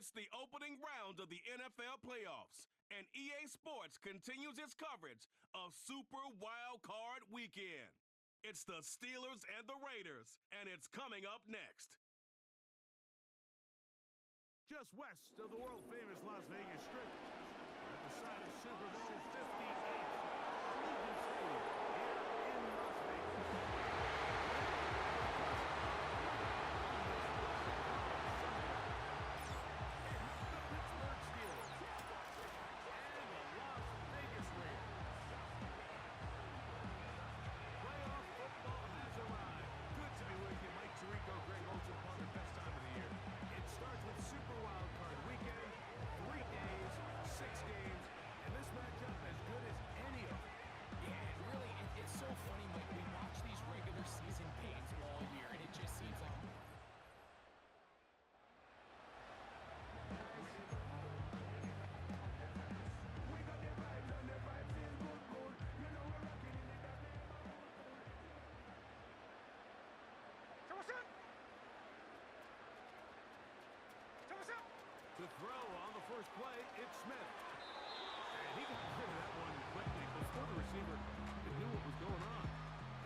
It's the opening round of the NFL playoffs, and EA Sports continues its coverage of Super Wild Card Weekend. It's the Steelers and the Raiders, and it's coming up next. Just west of the world-famous Las Vegas Strip, at the site of Super Bowl 58, Allegiant Stadium, here in Las Vegas. Rico, Greg Olsen, partner, best time of the year. It starts with Super Wild Card Weekend, 3 days, 6 games, and this matchup as good as any of them. Yeah, really, it's so funny, Mike. We watch these regular season games all year, and it just seems like... To throw on the first play, it's Smith. And he got rid of that one quickly before the receiver knew what was going on.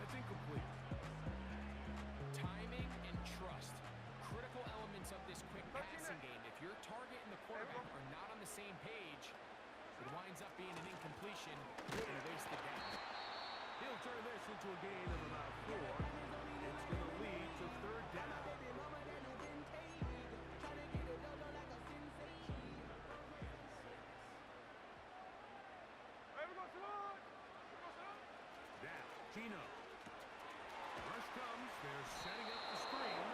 That's incomplete. Timing and trust. Critical elements of this quick passing game. If your target and the quarterback are not on the same page, it winds up being an incompletion and a wasted down. He'll turn this into a gain of about 4. It's going to lead to third down. Down, Gino. Rush comes, they're setting up the screen.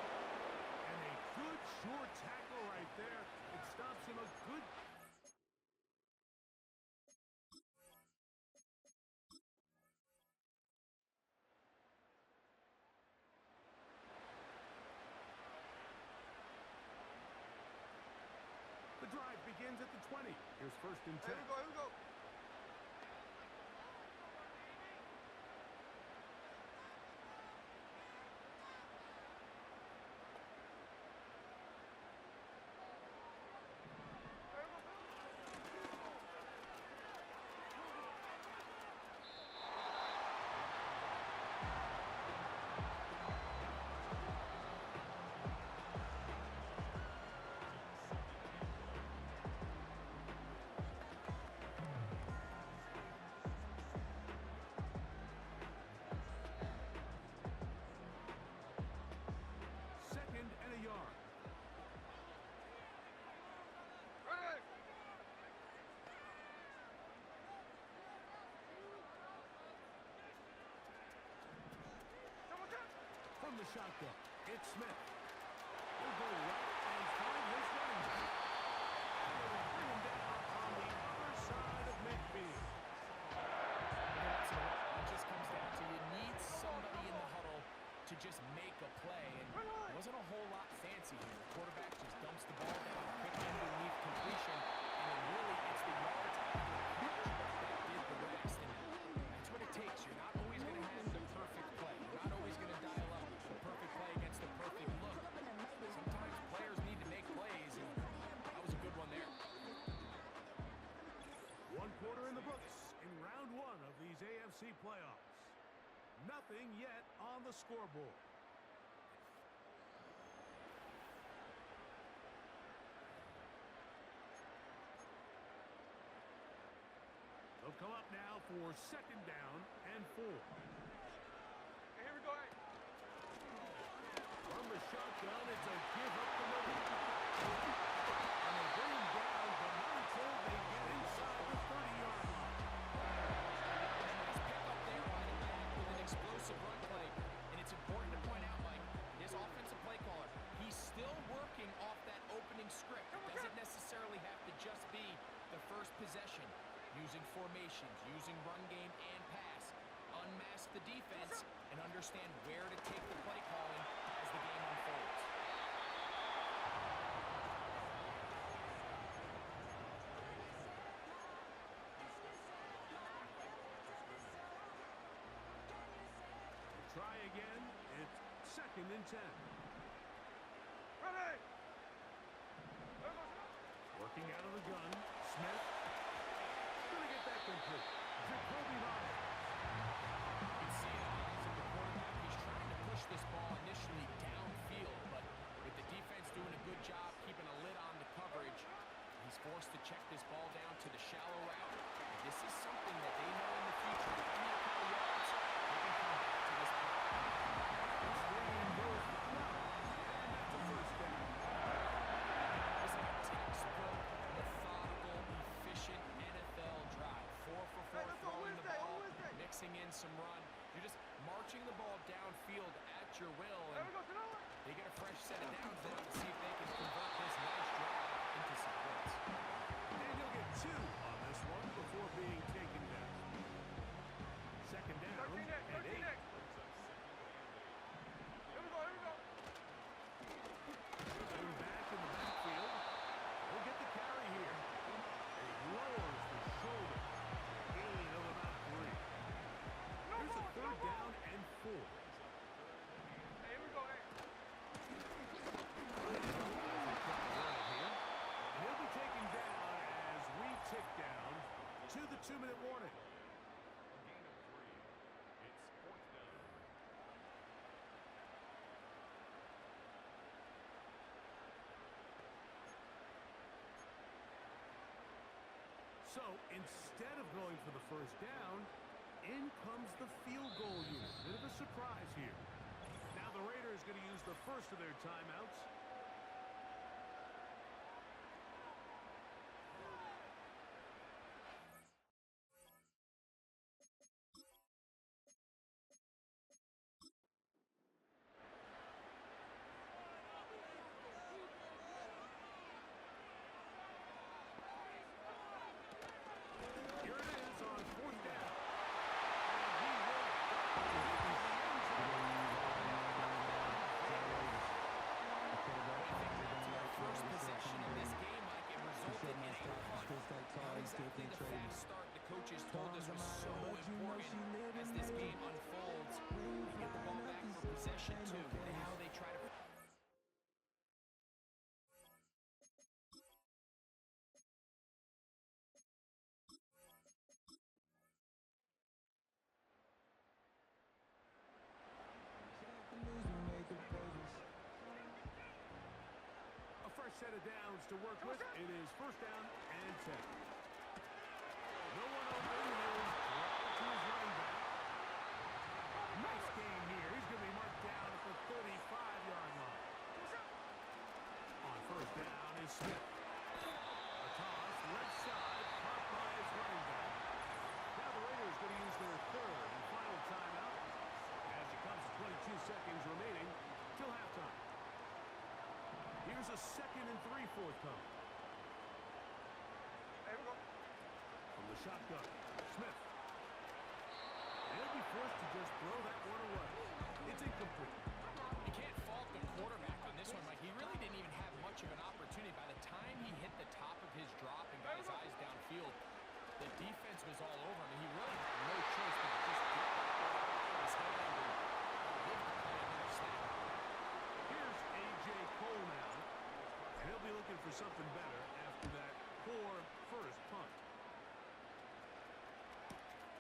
And a good short tackle right there. It stops him a good... The drive begins at the 20. Here's first and 10. Here we go. From the shotgun, it's Smith. He'll go right and find his running back. And they will bring him down on the other side of midfield. It just comes down to you need somebody in the huddle to just make a play. And it wasn't a whole lot fancy here. The quarterback just dumps the ball down, quick underneath completion, and then really it's the yards after the catch that did the rest. And that's what it takes. You're not always going to have the perfect play. You're not always going to dial up the perfect play against the perfect look. Sometimes players need to make plays, and that was a good one there. 1 quarter in the books in round 1 of these AFC playoffs. Nothing yet on the scoreboard. They'll come up now for second down and 4. Here we go. From the shotgun, it's a give up the middle. And they bring him down, but not until they get inside the 30-yard line. Nice pick up there by the back with an explosive run play. And it's important to point out, Mike, this offensive play caller, he's still working off that opening script. It doesn't necessarily have to just be the first possession. Using formations, using run game and pass. Unmask the defense and understand where to take the play calling as the game unfolds. Try again. It's 2nd and 10. Ready. Looking out of the gun. Smith. Gonna get that complete. Jacoby Myers. You can see it in the eyes of the quarterback. He's trying to push this ball initially downfield, but with the defense doing a good job keeping a lid on the coverage, he's forced to check this ball down to the shallow route. This is something that they know in the future. If they need a couple yards, they can come back to this play. This game goes to 12. And that's a first down. That was like a textbook, methodical, efficient NFL drive. 4 for 4 throwing the ball, mixing in some run. You're just marching the ball downfield at your will, and they get a fresh set of downs now to see if they can convert this nice drive into some points. And he'll get 2 on this one before being taken down. Second down and 8. Going back in the backfield. He'll get the carry here. And he lowers the shoulder. Gain of about 3. Here's a third down and 4. And he'll be taken down as we tick down to the 2-minute warning. So instead of going for the first down, in comes the field goal unit. Bit of a surprise here. Now the Raiders going to use the first of their timeouts. Here it is on 4th down. And he will First possession in this game, Mike, it resulted in a punt. Not exactly the fast start the coaches told us was so important as this game unfolds. They get the ball back for possession 2. Now they try to... a fresh set of downs to work with. It is first down and 10. No one open. He'll drop to his running back. Nice game here. He's going to be marked down at the 35-yard line. On first down is Smith. A toss, left side, caught by his running back. Now the Raiders going to use their third and final timeout as it comes to 22 seconds remaining till halftime. Here's a 2nd and 3 forthcoming. From the shotgun, Smith. And he'll be forced to just throw that one away. It's incomplete. You can't fault the quarterback on this one, Mike. He really didn't even have much of an opportunity. By the time he hit the top of his drop and got his eyes downfield, the defense was all over him. He really had no choice but to just get that ball out of his hand and give the play another snap. Here's A.J. Cole now. And he'll be looking for something better after that poor first punt.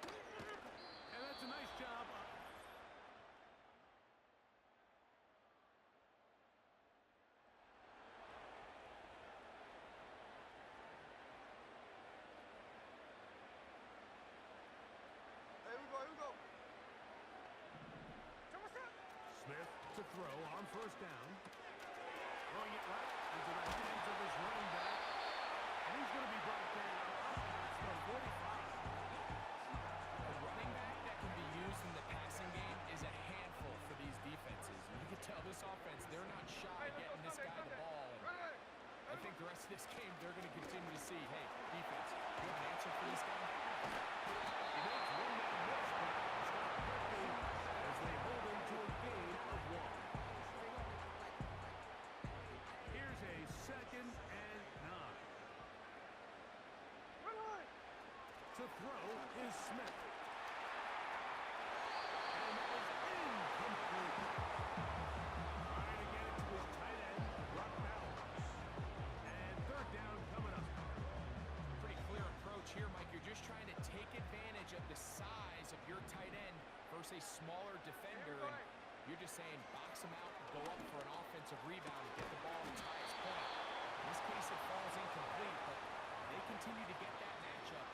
And that's a nice job. Smith to throw on first down. Throwing it right into the hands of his running back. And he's going to be brought down at the 45. A running back that can be used in the passing game is a handful for these defenses. You can tell this offense, they're not shy getting this guy the ball. And I think the rest of this game, they're going to continue to see, hey, defense, you have an answer for this guy? He makes one man miss, but stop quickly as they hold him to a gain of 1. Here's a 2nd and 9. To throw is Smith. And that is incomplete. Trying to get it to his tight end, Brock Bowers. And third down coming up. a smaller defender, and you're just saying box him out, go up for an offensive rebound, and get the ball at its highest point. In this case, it falls incomplete, but they continue to get that matchup.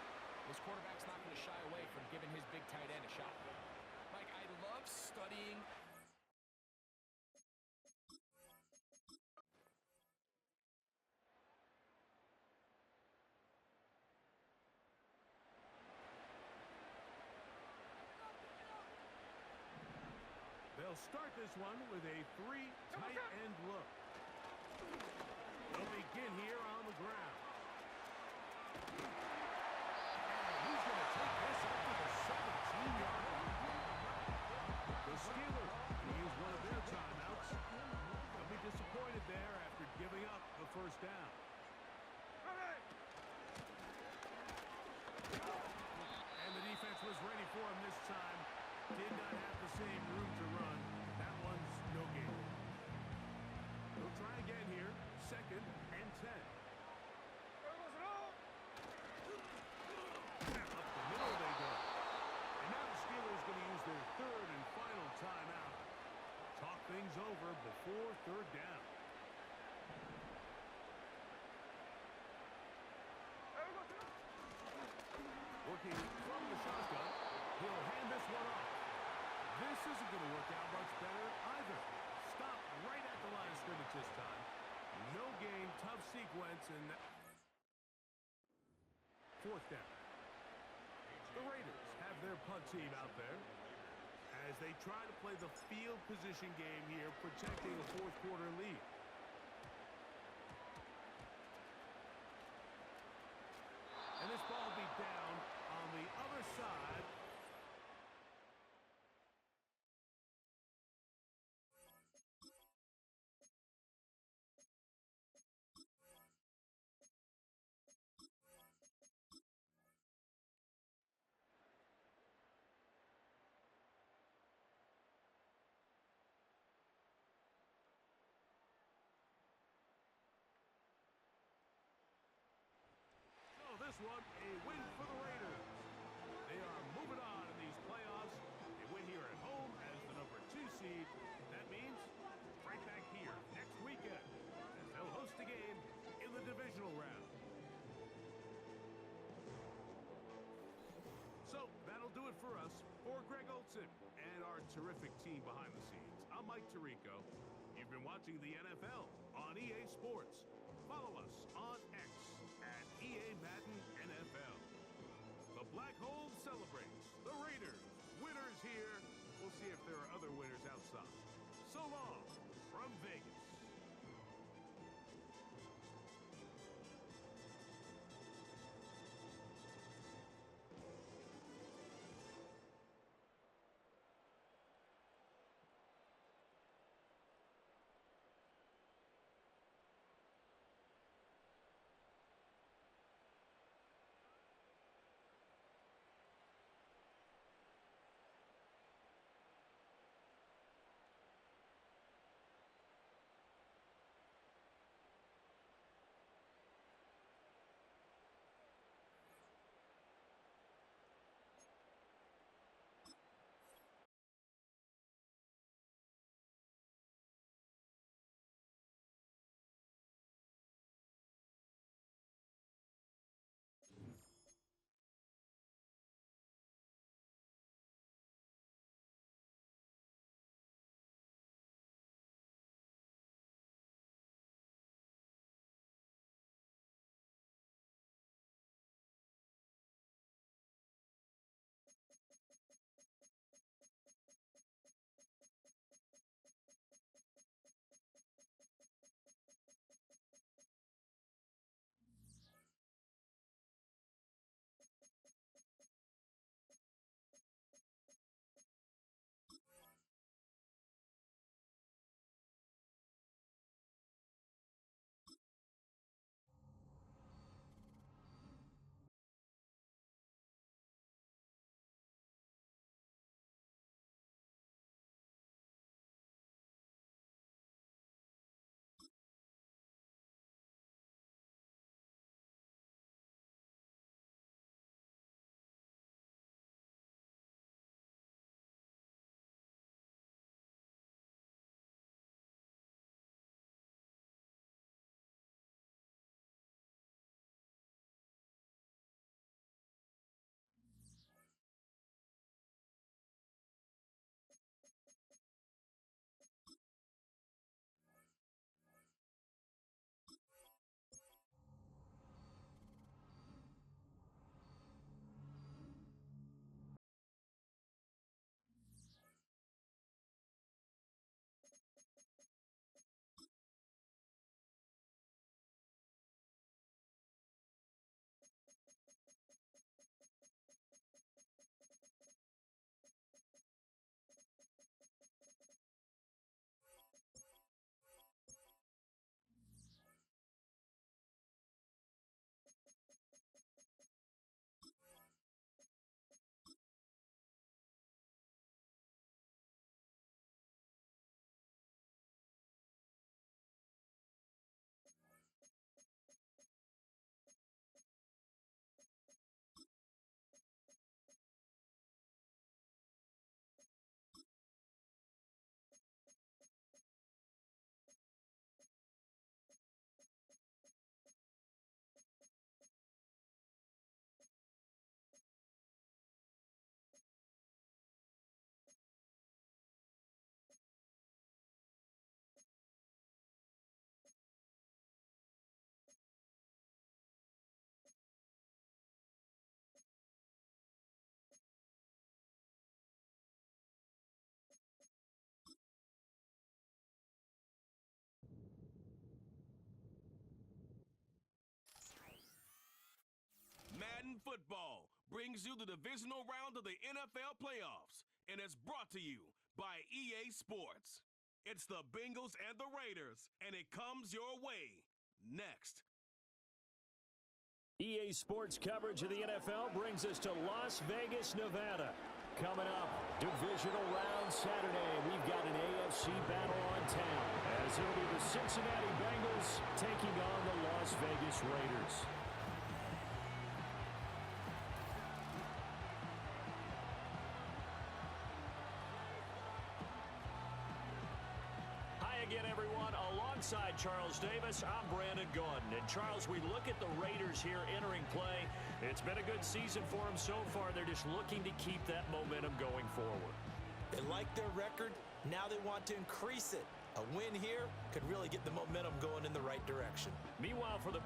This quarterback's not going to shy away from giving his big tight end a shot. Mike, I love studying They'll start this one with a three tight end look. They'll begin here on the ground. And he's going to take this up to the 17-yard line. The Steelers can use one of their timeouts. They'll be disappointed there after giving up the first down. And the defense was ready for him this time. Did not have the same room to run. That one's no gain. We'll try again here. 2nd and 10. Up the middle they go. And now the Steelers going to use their 3rd and final timeout. Talk things over before 3rd down. Working from the shotgun. He'll hand this one off. This isn't going to work out much better either. Stop right at the line of scrimmage this time. No gain, tough sequence, and 4th down. The Raiders have their punt team out there as they try to play the field position game here, protecting a 4th quarter lead. And this ball will be down on the other side. This one, a win for the Raiders. They are moving on in these playoffs. They win here at home as the number 2 seed. That means right back here next weekend as they'll host a game in the divisional round. So that'll do it for us. For Greg Olsen and our terrific team behind the scenes, I'm Mike Tirico. You've been watching the NFL on EA Sports. Follow us on X at EA Madden NFL. The Black Hole celebrates. The Raiders, winners here. We'll see if there are other winners outside. So long from Vegas. Football brings you the divisional round of the NFL playoffs, and it's brought to you by EA Sports. It's the Bengals and the Raiders, and it comes your way next. EA Sports coverage of the NFL brings us to Las Vegas, Nevada. Coming up, divisional round Saturday, we've got an AFC battle on town, as it'll be the Cincinnati Bengals taking on the Las Vegas Raiders. Again, everyone, alongside Charles Davis, I'm Brandon Gaudin. And Charles, we look at the Raiders here entering play. It's been a good season for them so far. They're just looking to keep that momentum going forward. They like their record. Now they want to increase it. A win here could really get the momentum going in the right direction. Meanwhile, for the...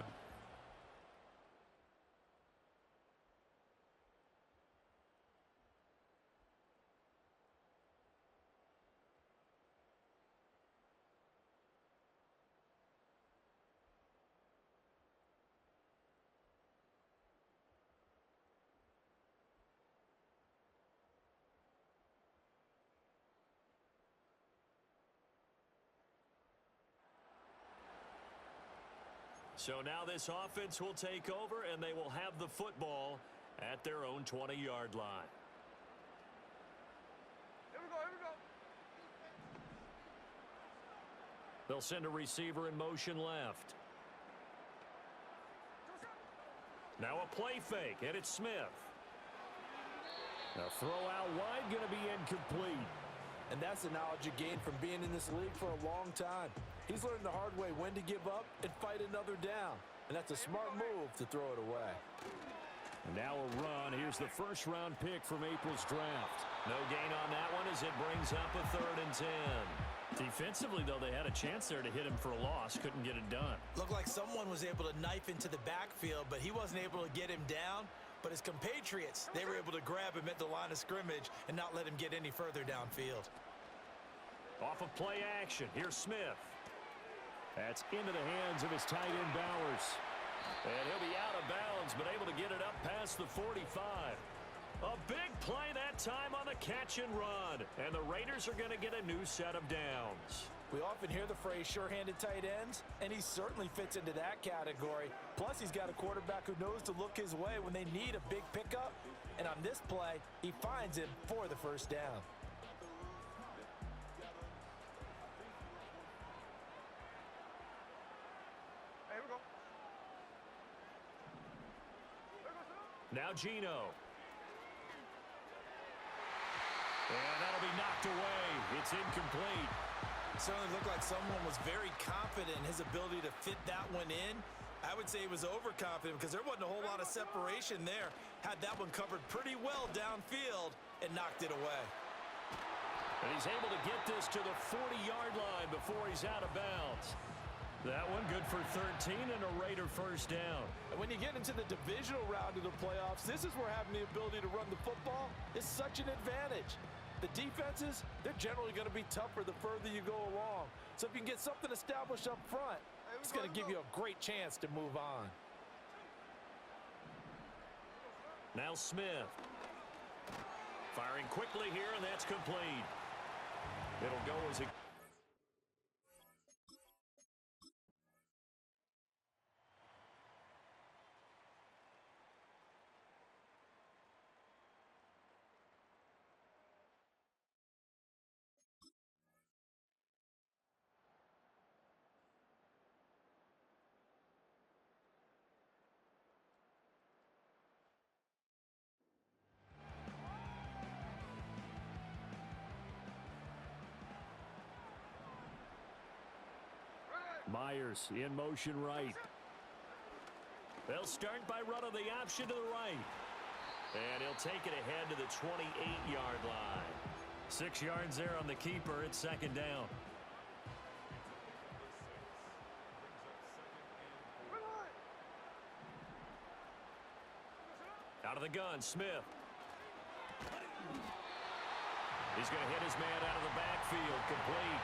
So now this offense will take over, and they will have the football at their own 20-yard line. Here we go, here we go. They'll send a receiver in motion left. Now a play fake, and it's Smith. Now throw out wide, going to be incomplete. And that's the knowledge you gain from being in this league for a long time. He's learned the hard way when to give up and fight another down. And that's a smart move to throw it away. And now a run. Here's the first-round pick from April's draft. No gain on that one as it brings up a 3rd and 10. Defensively, though, they had a chance there to hit him for a loss. Couldn't get it done. Looked like someone was able to knife into the backfield, but he wasn't able to get him down. But his compatriots, they were able to grab him at the line of scrimmage and not let him get any further downfield. Off of play action, here's Smith. That's into the hands of his tight end Bowers. And he'll be out of bounds, but able to get it up past the 45. A big play that time on the catch and run. And the Raiders are going to get a new set of downs. We often hear the phrase sure-handed tight ends, and he certainly fits into that category. Plus, he's got a quarterback who knows to look his way when they need a big pickup. And on this play, he finds him for the first down. Here we go. Now Geno. And that'll be knocked away. It's incomplete. Certainly looked like someone was very confident in his ability to fit that one in. I would say he was overconfident because there wasn't a whole lot of separation there. Had that one covered pretty well downfield and knocked it away. And he's able to get this to the 40-yard line before he's out of bounds. That one good for 13 and a Raider first down. And when you get into the divisional round of the playoffs, this is where having the ability to run the football is such an advantage. The defenses, they're generally going to be tougher the further you go along. So if you can get something established up front, it's going to give you a great chance to move on. Now Smith. Firing quickly here, and that's complete. It'll go as a... Myers in motion right. They'll start by running the option to the right. And he'll take it ahead to the 28-yard line. 6 yards there on the keeper. It's second down. Out of the gun, Smith. He's going to hit his man out of the backfield. Complete.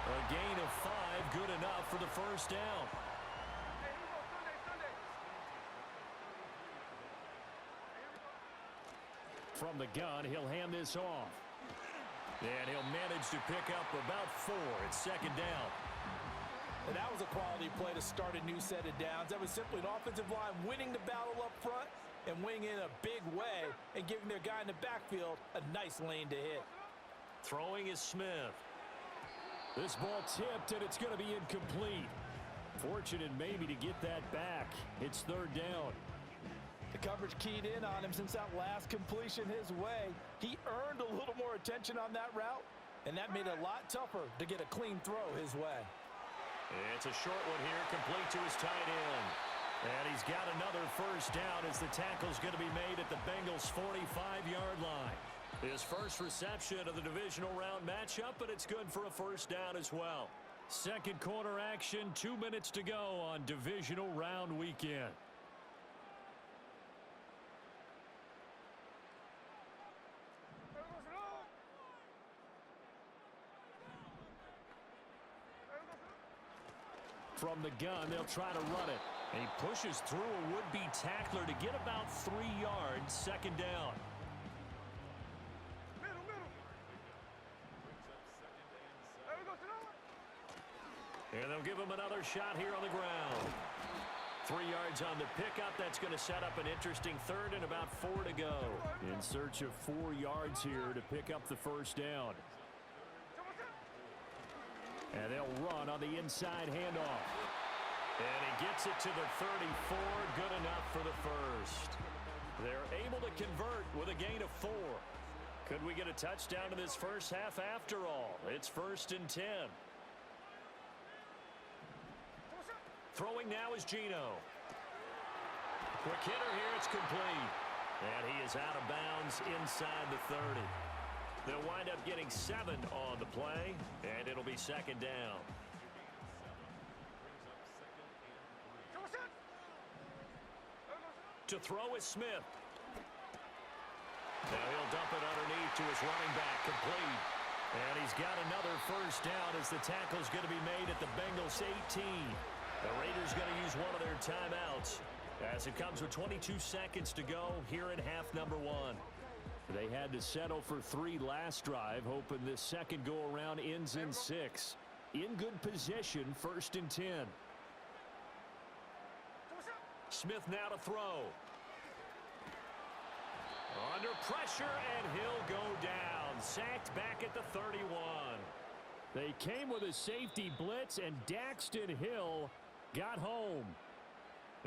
A gain of 5, good enough for the first down. Hey, here we go, Sunday. from the gun. He'll hand this off. And he'll manage to pick up about 4. It's second down. And that was a quality play to start a new set of downs. That was simply an offensive line winning the battle up front and winning in a big way and giving their guy in the backfield a nice lane to hit. Throwing is Smith. This ball tipped, and it's going to be incomplete. Fortunate maybe to get that back. It's third down. The coverage keyed in on him since that last completion his way. He earned a little more attention on that route, and that made it a lot tougher to get a clean throw his way. It's a short one here, complete to his tight end. And he's got another first down as the tackle's going to be made at the Bengals' 45-yard line. His first reception of the divisional round matchup, but it's good for a first down as well. Second quarter action, 2 minutes to go on divisional round weekend. From the gun, they'll try to run it. And he pushes through a would-be tackler to get about 3 yards, second down. And they'll give him another shot here on the ground. 3 yards on the pickup. That's going to set up an interesting third and about 4 to go. In search of 4 yards here to pick up the first down. And they'll run on the inside handoff. And he gets it to the 34. Good enough for the first. They're able to convert with a gain of 4. Could we get a touchdown in this first half after all? It's 1st and 10. Throwing now is Geno. Quick hitter here. It's complete. And he is out of bounds inside the 30. They'll wind up getting 7 on the play, and it'll be second down. To throw is Smith. Now he'll dump it underneath to his running back, complete. And he's got another first down as the tackle's going to be made at the Bengals' 18. The Raiders going to use one of their timeouts as it comes with 22 seconds to go here in half number 1. They had to settle for 3 last drive, hoping this second go-around ends in 6. In good position, 1st and 10. Smith now to throw. Under pressure, and he'll go down. Sacked back at the 31. They came with a safety blitz, and Daxton Hill got home.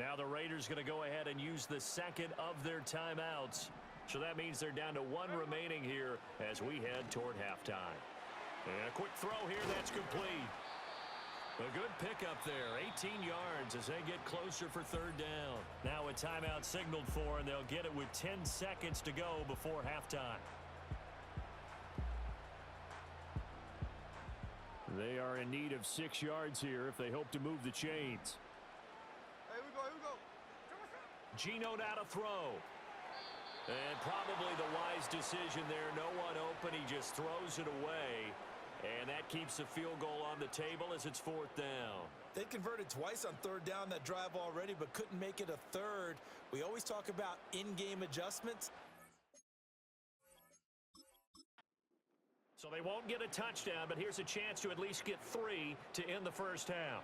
Now the Raiders going to go ahead and use the second of their timeouts. So that means they're down to 1 remaining here as we head toward halftime. And a quick throw here, that's complete. A good pickup there, 18 yards as they get closer for third down. Now a timeout signaled for, and they'll get it with 10 seconds to go before halftime. They are in need of 6 yards here if they hope to move the chains. Here we go. Geno now to throw. And probably the wise decision there. No one open. He just throws it away. And that keeps the field goal on the table as it's 4th down. They converted twice on third down that drive already, but couldn't make it a third. We always talk about in-game adjustments. So they won't get a touchdown, but here's a chance to at least get 3 to end the first half.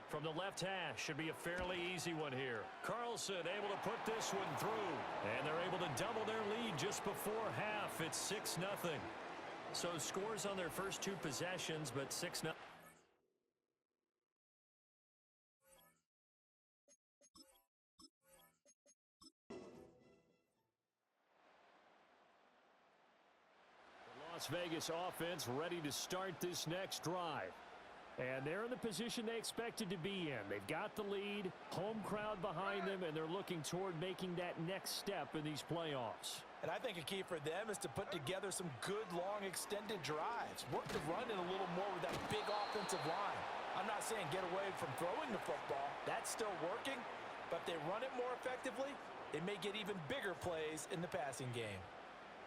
From the left hash, should be a fairly easy one here. Carlson able to put this one through. And they're able to double their lead just before half. It's 6-0. So scores on their first 2 possessions, but 6-0. The Las Vegas offense ready to start this next drive. And they're in the position they expected to be in. They've got the lead, home crowd behind them, and they're looking toward making that next step in these playoffs. And I think a key for them is to put together some good, long, extended drives. Work the run in a little more with that big offensive line. I'm not saying get away from throwing the football. That's still working. But if they run it more effectively, they may get even bigger plays in the passing game.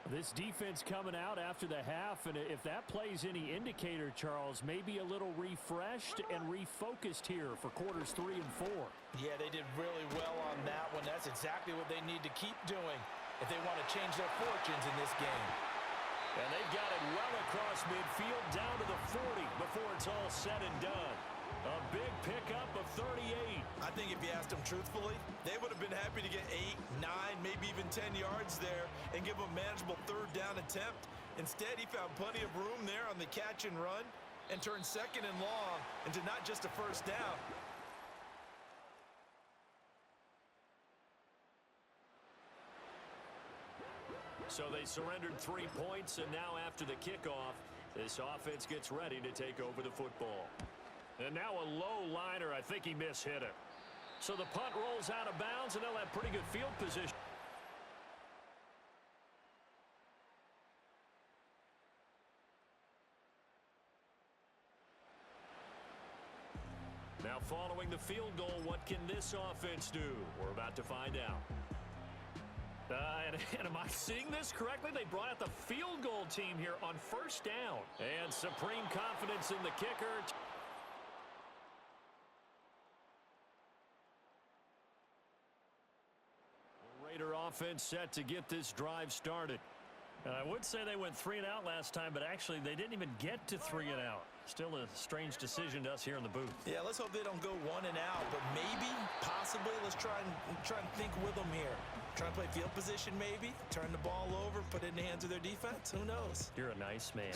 This defense coming out after the half, and if that plays any indicator, Charles, maybe a little refreshed and refocused here for quarters 3 and 4. Yeah, they did really well on that one. That's exactly what they need to keep doing. if they want to change their fortunes in this game. And they've got it well across midfield down to the 40 before it's all said and done. A big pickup of 38. I think if you asked them truthfully, they would have been happy to get 8, 9, maybe even 10 yards there and give them a manageable third down attempt. Instead, he found plenty of room there on the catch and run and turned second and long into not just a first down. So they surrendered 3 points, and now after the kickoff, this offense gets ready to take over the football. And now a low liner. I think he mishit it. So the punt rolls out of bounds, and they'll have pretty good field position. Now following the field goal, what can this offense do? We're about to find out. And am I seeing this correctly? They brought out the field goal team here on first down. And supreme confidence in the kicker. Raider offense set to get this drive started. I would say they went 3 and out last time, but actually they didn't even get to 3 and out. Still a strange decision to us here in the booth. Yeah, let's hope they don't go 1 and out, but maybe, possibly, let's try and think with them here. Try and play field position maybe, turn the ball over, put it in the hands of their defense. Who knows? You're a nice man.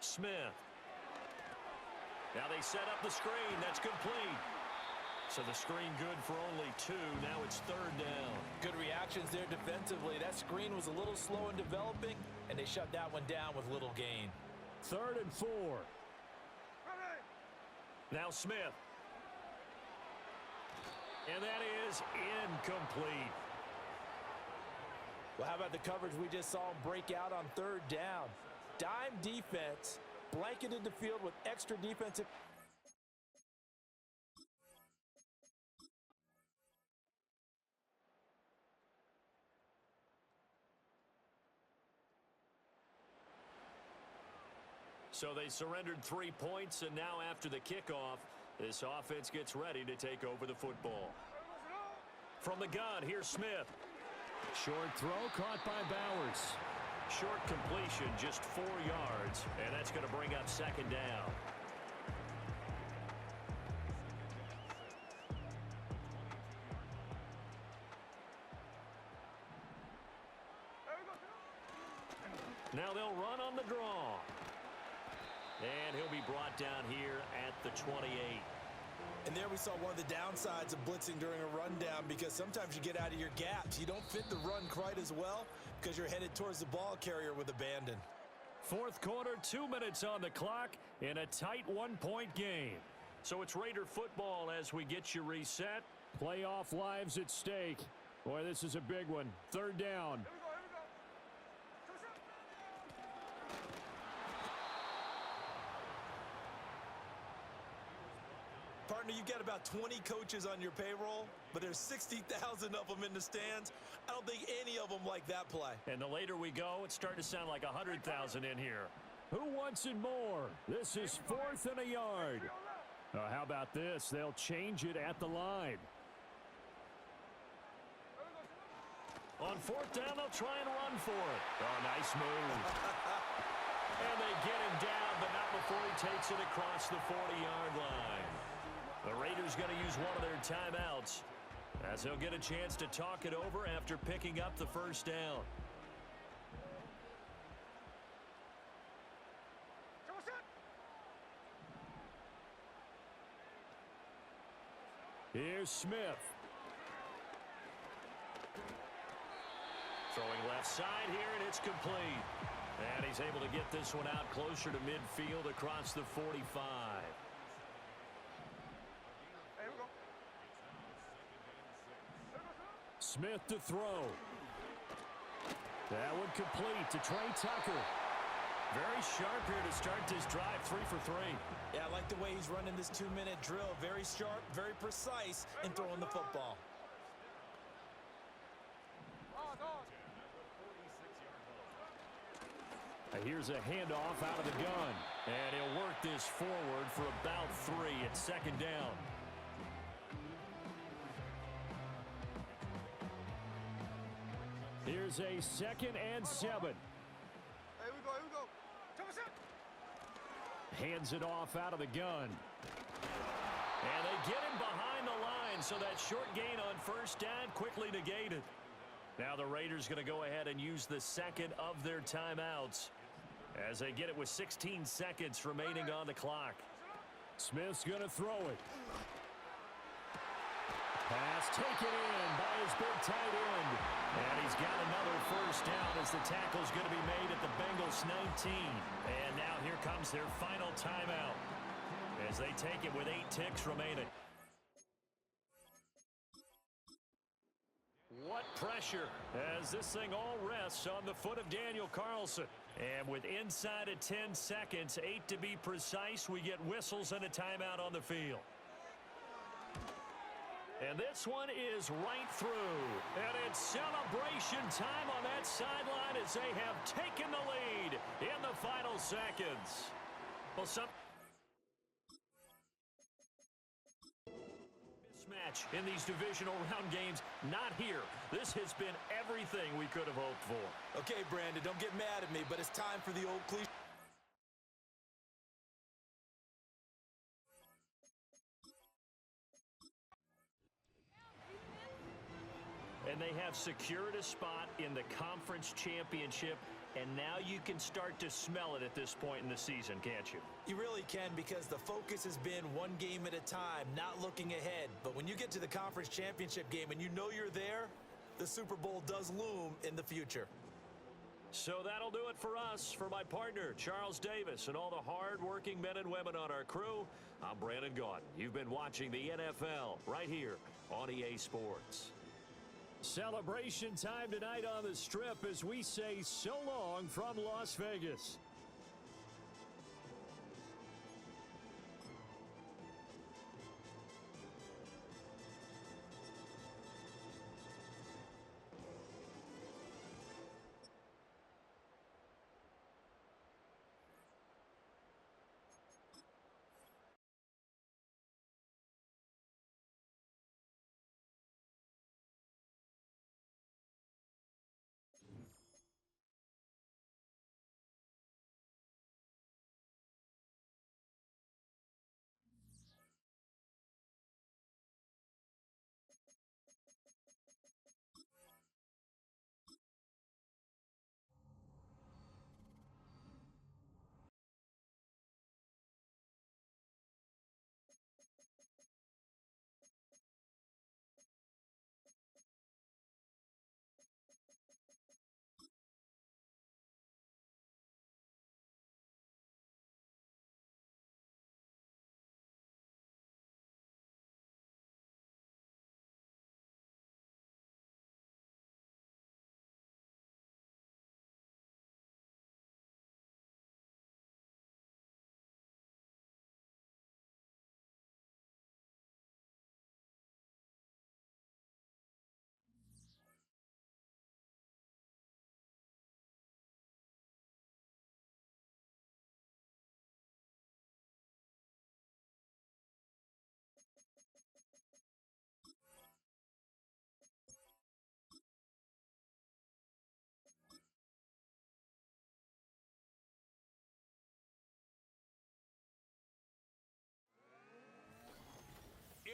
Smith. Now they set up the screen. That's complete. So the screen good for only 2. Now it's third down. Good reactions there defensively. That screen was a little slow in developing, and they shut that one down with little gain. 3rd and 4. Now Smith. And that is incomplete. Well, how about the coverage we just saw him break out on 3rd down? Dime defense, blanketed the field with extra defensive. So they surrendered 3 points, and now after the kickoff, this offense gets ready to take over the football. From the gun, here's Smith. Short throw caught by Bowers. Short completion, just 4 yards, and that's going to bring up 2nd down. Now they'll run on the draw. And he'll be brought down here at the 28. And there we saw one of the downsides of blitzing during a rundown, because sometimes you get out of your gaps. You don't fit the run quite as well because you're headed towards the ball carrier with abandon. 4th quarter, 2 minutes on the clock in a tight 1-point game. So it's Raider football as we get you reset. Playoff lives at stake. Boy, this is a big one. 3rd down. Partner, you got about 20 coaches on your payroll, but there's 60,000 of them in the stands. I don't think any of them like that play. And the later we go, it's starting to sound like 100,000 in here. Who wants it more? This is 4th and a yard. How about this? They'll change it at the line. On 4th down, they'll try and run for it. Oh, nice move. And they get him down, but not before he takes it across the 40-yard line. The Raiders going to use one of their timeouts as they'll get a chance to talk it over after picking up the 1st down. Here's Smith. Throwing left side here, and it's complete. And he's able to get this one out closer to midfield across the 45. Smith to throw. That one complete to Trey Tucker. Very sharp here to start this drive, 3 for 3. Yeah, I like the way he's running this 2-minute drill. Very sharp, very precise in throwing the football. Here's a handoff out of the gun. And he'll work this forward for about 3 at 2nd down. Here's a 2nd and 7. Here we go, here we go. Hands it off out of the gun. And they get him behind the line, so that short gain on first down quickly negated. Now the Raiders going to go ahead and use the second of their timeouts as they get it with 16 seconds remaining on the clock. Smith's going to throw it. Pass taken in by his big tight end. And he's got another first down as the tackle's going to be made at the Bengals 19. And now here comes their final timeout as they take it with 8 ticks remaining. What pressure as this thing all rests on the foot of Daniel Carlson. And with inside of 10 seconds, 8 to be precise, we get whistles and a timeout on the field. And this one is right through. And it's celebration time on that sideline as they have taken the lead in the final seconds. Well, mismatch in these divisional round games, not here. This has been everything we could have hoped for. Okay, Brandon, don't get mad at me, but it's time for the old cliche. And they have secured a spot in the conference championship, and now you can start to smell it at this point in the season, can't you? You really can, because the focus has been one game at a time, not looking ahead. But when you get to the conference championship game and you know you're there, the Super Bowl does loom in the future. So that'll do it for us. For my partner, Charles Davis, and all the hard-working men and women on our crew, I'm Brandon Gaudin. You've been watching the NFL right here on EA Sports. Celebration time tonight on the Strip as we say so long from Las Vegas.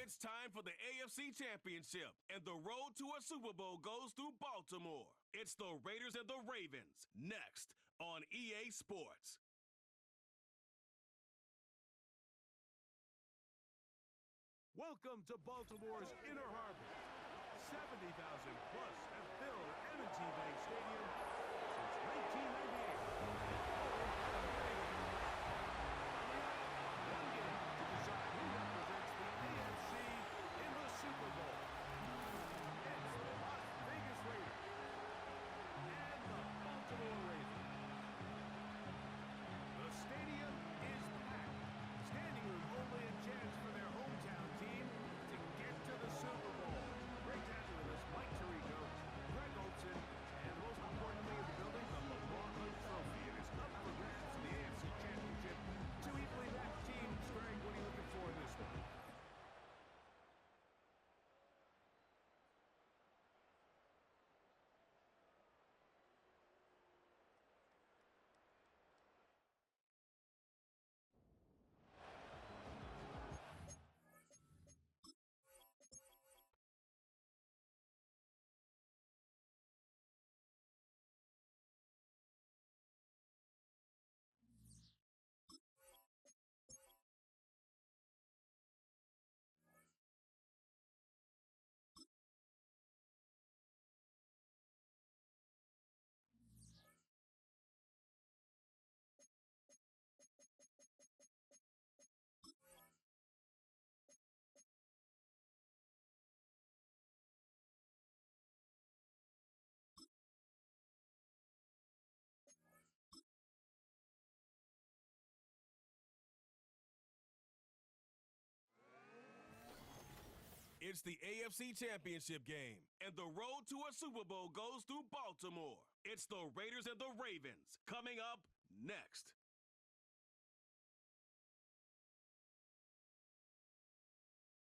It's time for the AFC Championship, and the road to a Super Bowl goes through Baltimore. It's the Raiders and the Ravens, next on EA Sports. Welcome to Baltimore's Inner Harbor. 70,000 plus have filled M&T Bank Stadium since 1998. One game to decide who represents the AFC in the Super Bowl. It's the Las Vegas Raiders and the Baltimore Ravens. The stadium is packed. Standing room only a chance for their hometown team to get to the Super Bowl. Great to have you with us, Mike Tirico. It's the AFC Championship game, and the road to a Super Bowl goes through Baltimore. It's the Raiders and the Ravens coming up next.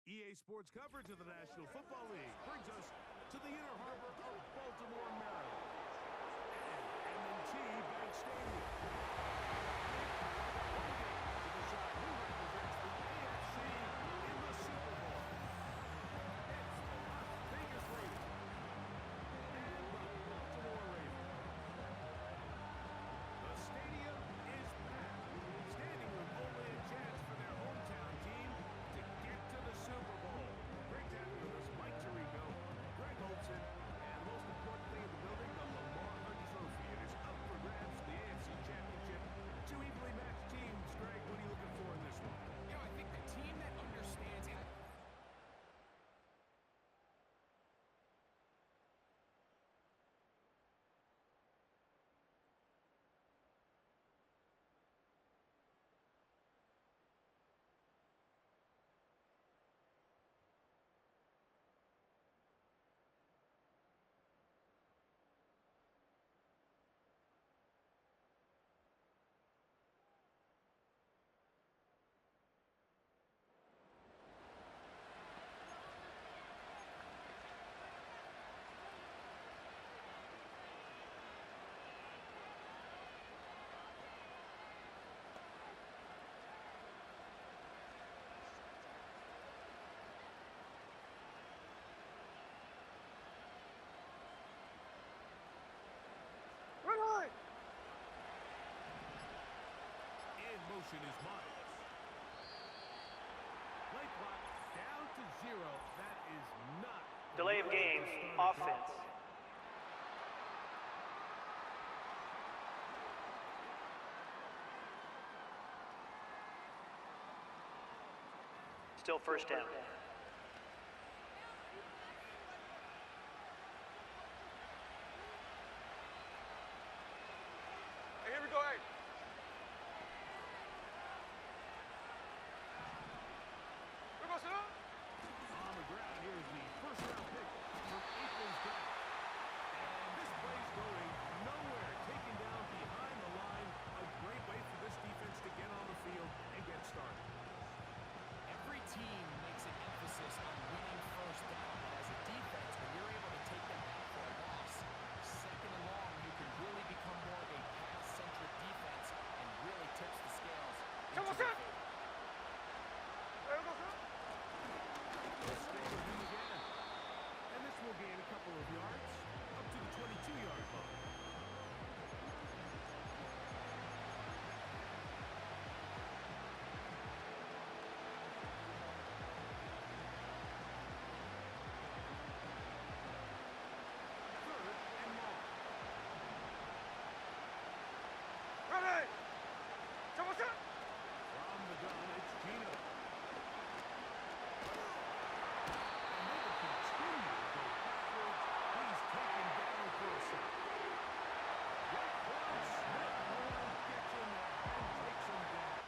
EA Sports coverage of the National Football League brings us to the Inner Harbor of Baltimore, Maryland, and M&T Bank Stadium. To decide who represents the AFC in the Super Bowl. It's the Las Vegas Raiders and the Baltimore Ravens. The stadium is packed. Standing room only a chance for their hometown team to get to the Super Bowl. Great to have you with us, Mike Tirico, Greg Olson, and most importantly in the building, the Lamar Hunt Trophy. It is up for grabs for the AFC Championship. Two evenly matched teams. Greg, what are you looking for in this one? You know, I think the team that understands how... In motion is Myers. Play clock down to 0. That is not the Delay of way to game, start a offense. drive. Still first down. Hey, here we go, hey. Here we go, sit up. On the ground, here's the first-round pick from Aikman's draft. And this play's going nowhere. Taken down behind the line. A great way for this defense to get on the field and get started. Every team makes an emphasis on winning first down, but as a defense, when you're able to take them back for a loss, second and long, you can really become more of a pass-centric defense and really tips the scales. Come on, into sit. their favor. Here we go, sit up. They'll stay with him again. And this will gain a couple of yards, up to the 22-yard line. Third and long. Ready. Come on, sit. From the gun, it's Gino. And they will continue to go backwards. He's taken down for a sack. Raekwon Smith gets in there and takes him down.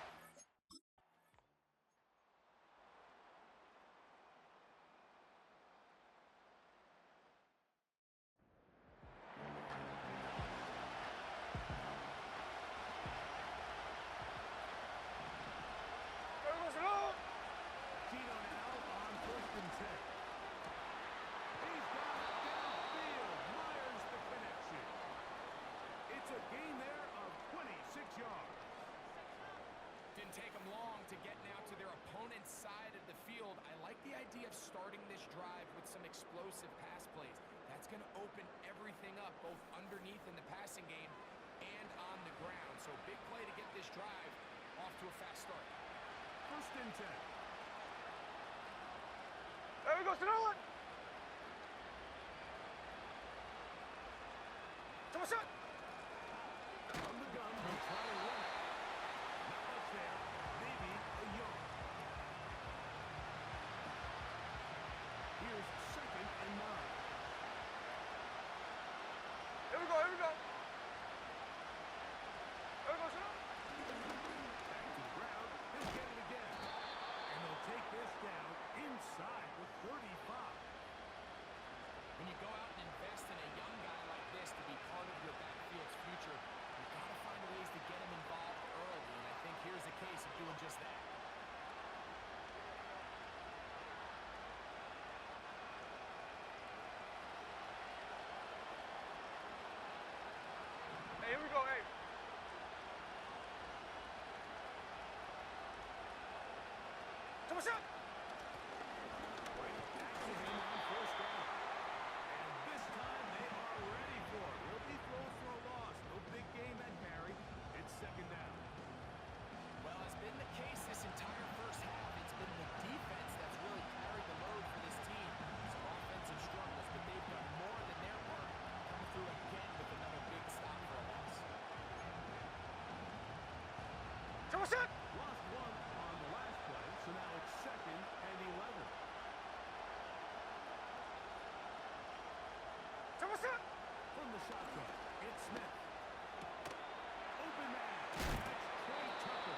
Here we go, sit up. Gino now on 1st and 10. He's got it downfield. Myers the connection. It's a gain there of 26 yards. Didn't take them long to get now to their opponent's side of the field. I like the idea of starting this drive with some explosive pass plays. That's going to open everything up, both underneath in the passing game and on the ground. So big play to get this drive off to a fast start. 1st and 10. Here we go, sit up. Come on, sit. From the gun, they'll try to run it. Not much there. Maybe a yard. Here's 2nd and 9. Here we go, here we go. Here we go, sit up. Back to the ground. He'll get it again. And they'll take this down inside the 35. Back to him on first down. And this time they are ready for it. Will be thrown for a loss. No big game at Barry. It's second down. Well, as been the case this entire first half, it's been the defense that's really carried the load for this team. Some offensive struggles, but they've done more than their part, coming through again with another big stop for a loss. Lost one on the last play, so now it's second and 11. From the shotgun, it's Smith. Open man. That's Trey Tucker.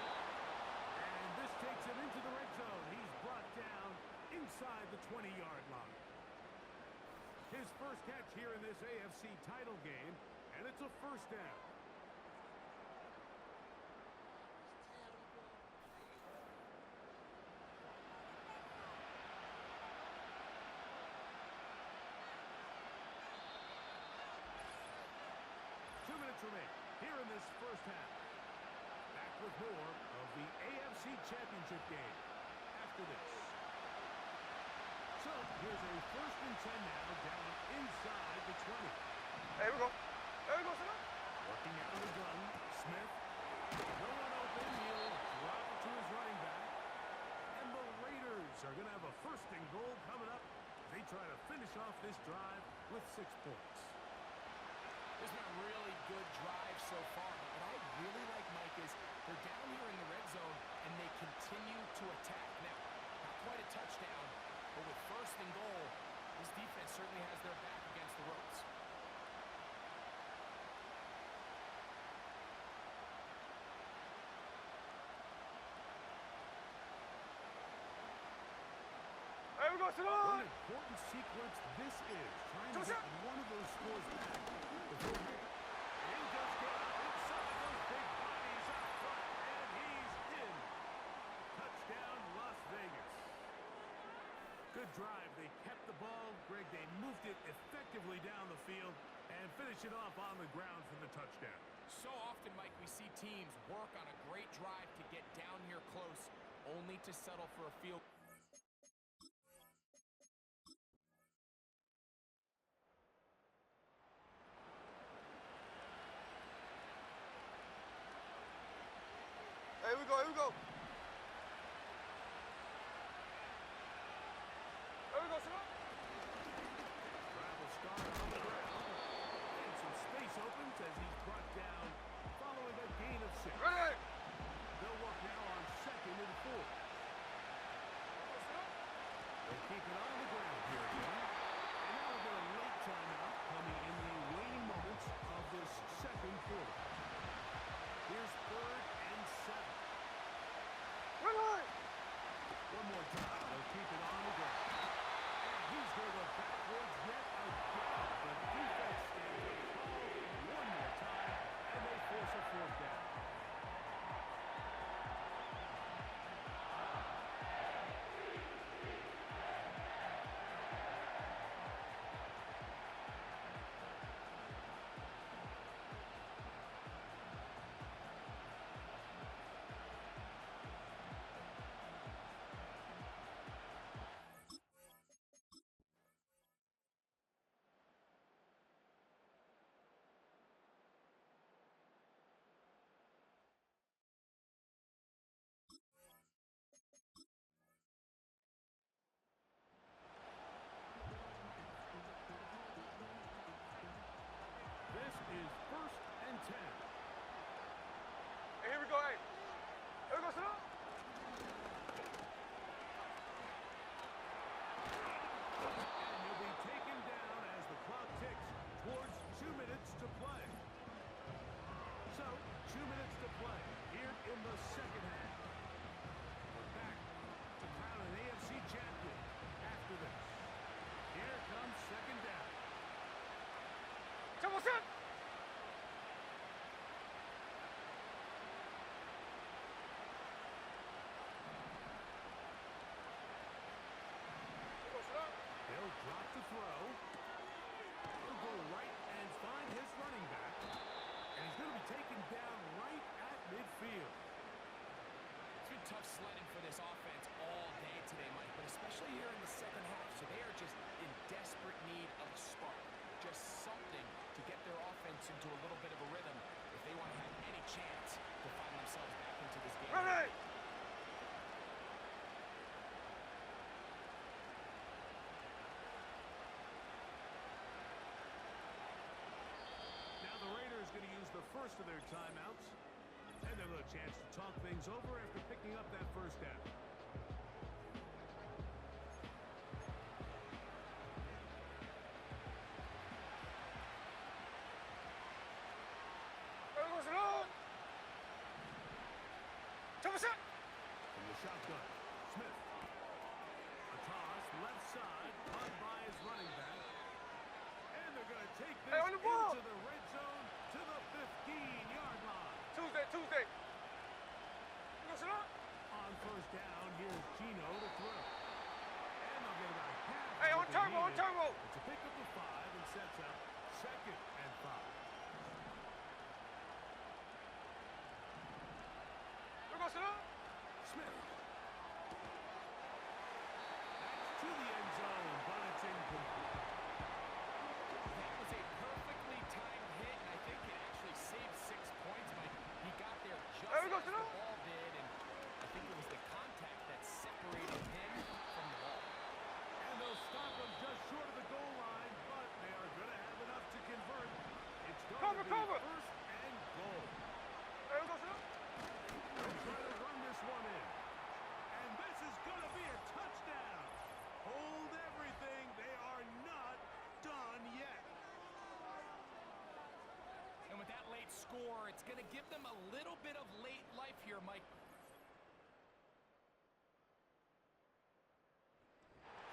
And this takes him into the red zone. He's brought down inside the 20-yard line. His first catch here in this AFC title game, and it's a first down. Remain here in this first half. Back with more of the AFC Championship game after this. So here's a first and 10 now down inside the 20. Here we go. Here we go, son. Working out of the gun, Smith. No one open. He'll drop it to his running back. And the Raiders are going to have a first and goal coming up. They try to finish off this drive with 6 points. It's been a really good drive so far, but what I really like, Mike, is they're down here in the red zone, and they continue to attack. Now, not quite a touchdown, but with first and goal, this defense certainly has their back against the ropes. Here we go, son. What an important sequence this is, trying to get one of those scores back. He does get inside those big bodies up front, and he's in. Touchdown, Las Vegas. Good drive. They kept the ball. Greg, they moved it effectively down the field and finished it off on the ground for the touchdown. So often, Mike, we see teams work on a great drive to get down here close, only to settle for a field. Here we go, here we go. Here we go, son. Drive will start on the ground. And some space opens as he's brought down following a gain of 6. Ready. They'll work now on second and 4. They'll keep it on the ground here again. And now we've got a late timeout coming in the waning moments of this second quarter. Here's third and 7. One more time. They'll keep it on the ground. And he's going to go backwards yet again. The defense stays tall one more time, and they force a fourth down. This is first and 10. Hey, here we go, hey. Here we go, son. And he'll be taken down as the clock ticks towards 2 minutes to play. So, 2 minutes to play here in the second half. We're back to crown an AFC champion after this. Here comes second down. Come on, son. They'll drop the throw. He'll go right and find his running back. And he's going to be taken down right at midfield. It's been tough sledding for this offense all day especially here in the second half. So they are just in desperate need of a spark, just something to get their offense into a little bit of a rhythm if they want to have any chance to find themselves back into this game. Ready! Now the Raiders going to use the first of their timeouts. And they'll have a chance to talk things over after picking up that first down. Ergo Salon! 잡으세요! From the shotgun, Smith. A toss, left side, caught by his running back. And they're going to take this Hey, on the ball! into the red zone to the 15-yard line. Tuesday. Ergo Salon! On first down, here's Gino to throw. And they'll get about half. Hey, of on what they turbo, on needed. turbo! It's a pick up of 5 and sets up 2nd and 5. Ergo Salon! Smith. That's to the end zone, but it's incomplete. That was a perfectly timed hit, and I think it actually saved 6 points, but he got there just There we go, as the Sano. ball did, and I think it was the contact that separated him from the ball. And they'll stop him just short of the goal line, but they are going to have enough to convert. It's going to be Cover. first and goal. Ergo Salon! They'll try to run this one in. And this is going to be a touchdown. Hold everything. They are not done yet. And with that late score, it's going to give them a little bit of late life here, Mike.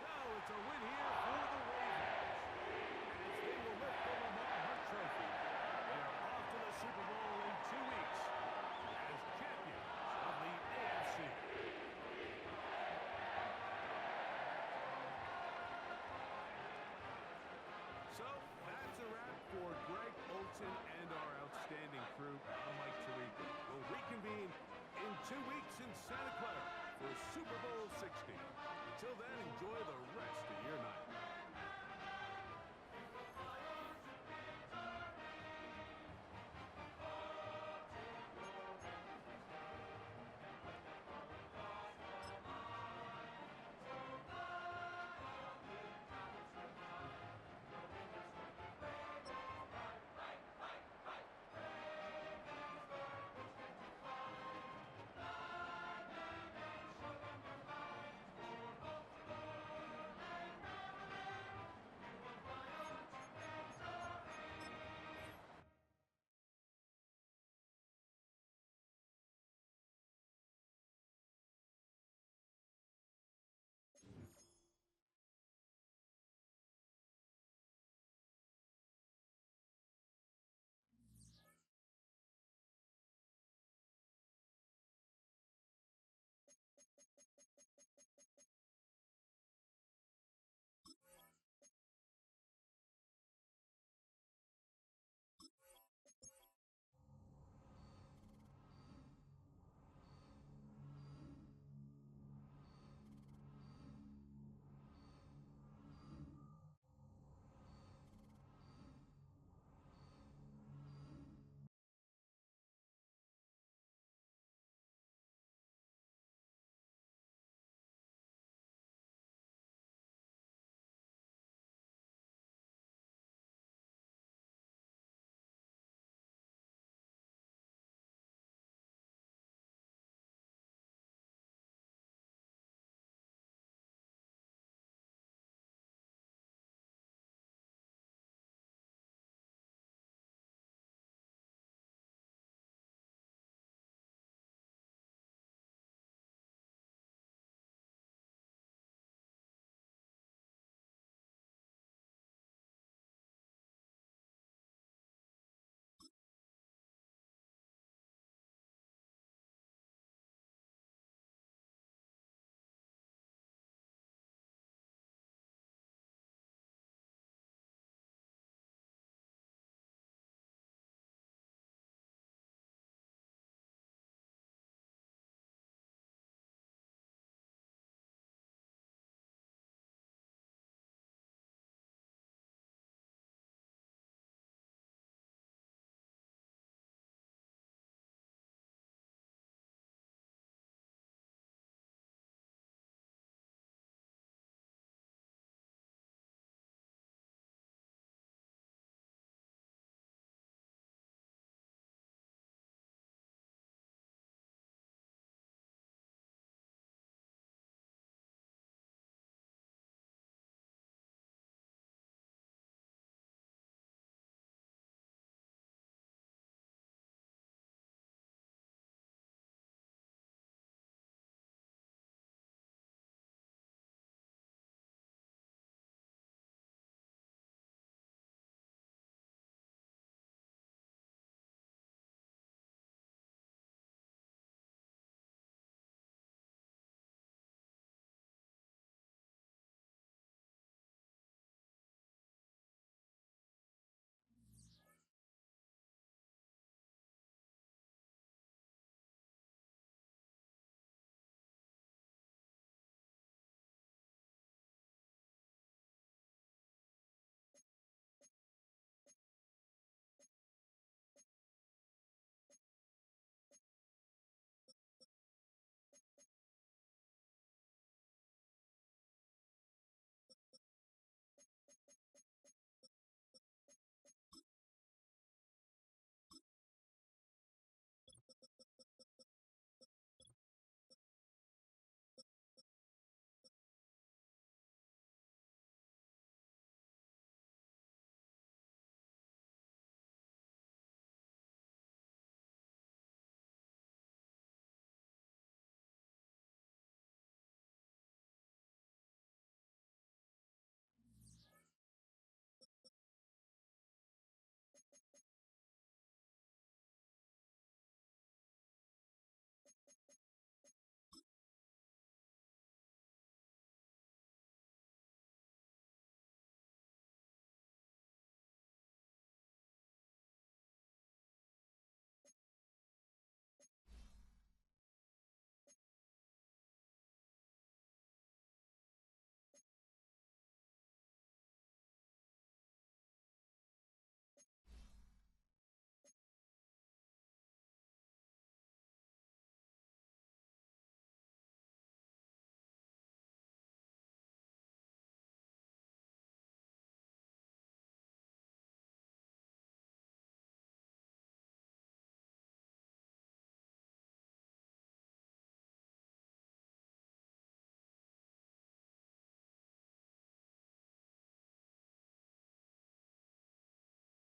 So it's a win here for the Ravens. As they will lift the Lamar Hunt Trophy. They are off to the Super Bowl in 2 weeks as champions of the AFC. So that's a wrap for Greg Olsen and our outstanding crew. I'm Mike Tirico. We'll reconvene in 2 weeks in Santa Clara for Super Bowl 60. Until then, enjoy the rest of your night.